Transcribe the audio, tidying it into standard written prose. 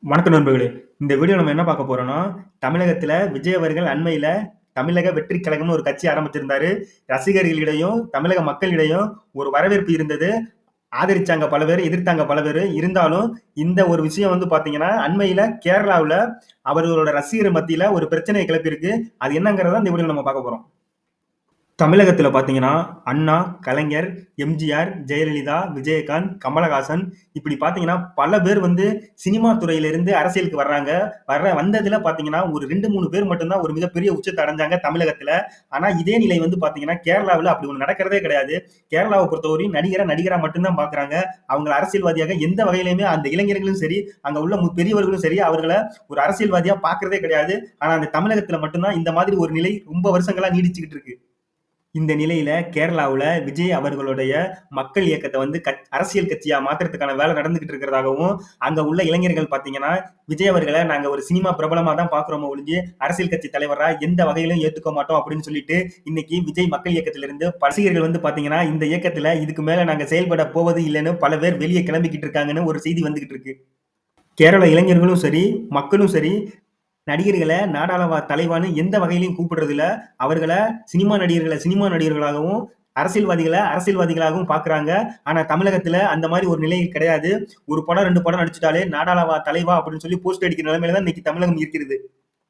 வணக்கம் நண்பர்களே. இந்த வீடியோ நம்ம என்ன பார்க்க போறோம்னா, தமிழகத்தில விஜய் அவர்கள் அண்மையில தமிழக வெற்றி கழகம்னு ஒரு கட்சி ஆரம்பிச்சிருந்தாரு. ரசிகர்களிடையும், தமிழக மக்களிடையும் ஒரு வரவேற்பு இருந்தது. ஆதரிச்சாங்க பல பேரு, எதிர்த்தாங்க பல பேரு. இருந்தாலும் இந்த ஒரு விஷயம் வந்து பார்த்தீங்கன்னா, அண்மையில கேரளாவுல அவர்களோட ரசிகர் மத்தியில ஒரு பிரச்சனைய கிளப்பியிருக்கு. அது என்னங்கிறத இந்த வீடியோல நம்ம பார்க்க போறோம். தமிழகத்தில பார்த்தீங்கன்னா, அண்ணா, கலைஞர், எம்ஜிஆர், ஜெயலலிதா, விஜயகாந்த், கமலஹாசன் இப்படி பார்த்தீங்கன்னா, பல பேர் வந்து சினிமா துறையிலிருந்து அரசியலுக்கு வர்றாங்க. வந்ததுல பார்த்தீங்கன்னா, ஒரு 2, 3 பேர் மட்டும் தான் ஒரு மிகப்பெரிய உச்சத்த அடைஞ்சாங்க தமிழகத்தில. ஆனா, இதே நிலை வந்து பார்த்தீங்கன்னா, கேரளாவுல அப்படி ஒண்ணு நடக்கிறதே கிடையாது. கேரளாவ பொறுத்தவரையும் நடிகரா மட்டும் தான் பார்க்குறாங்க. அவங்கள அரசியல்வாதியாக எந்த வகையிலுமே அந்த இளைஞர்களும் சரி, அங்க உள்ள பெரியவர்களும் சரி, அவர்கள ஒரு அரசியல்வாதியா பார்க்கிறதே கிடையாது. ஆனா, அந்த தமிழகத்தில மட்டும் தான் இந்த மாதிரி ஒரு நிலை ரொம்ப வருஷங்களா நீடிச்சுக்கிட்டு இருக்கு. இந்த நிலையில கேரளாவுல விஜய் அவர்களுடைய மக்கள் இயக்கத்த வந்து அரசியல் கட்சியா மாத்துறதுக்கான வேலை நடந்துகிட்டு இருக்கிறதாகவும், அங்க உள்ள இளைஞர்கள் பார்த்தீங்கன்னா, விஜய் அவர்கள நாங்க ஒரு சினிமா பிரபலமா தான் பார்க்கிறோமே ஒழிஞ்சு, அரசியல் கட்சி தலைவரா எந்த வகையிலும் ஏத்துக்க மாட்டோம் அப்படின்னு சொல்லிட்டு, இன்னைக்கு விஜய் மக்கள் இயக்கத்திலிருந்து ரசிகர்கள் வந்து பார்த்தீங்கன்னா, இந்த இயக்கத்துல இதுக்கு மேல நாங்க செயல்பட போவது இல்லன்னு பல பேர் வெளிய கிளம்பிக்கிட்டு இருக்காங்கன்னு ஒரு செய்தி வந்துகிட்டு இருக்கு. கேரள இளைஞர்களும் சரி, மக்களும் சரி, நடிகர்கள நாடாள தலைவான்னு எந்த வகையிலயும் கூப்பிடுறதில்ல. அவர்கள சினிமா நடிகர்களாகவும், அரசியல்வாதிகள அரசியல்வாதிகளாகவும் பார்க்குறாங்க. ஆனா தமிழகத்தில அந்த மாரி ஒரு நிலை கிடையாது. ஒரு படம், 2 படம் நடிச்சுட்டாலே நாடாளவா தலைவா அப்படின்னு சொல்லி போஸ்ட் அடிக்கிற நிலைமையில தான் இன்னைக்கு தமிழகம் இருக்கிறது.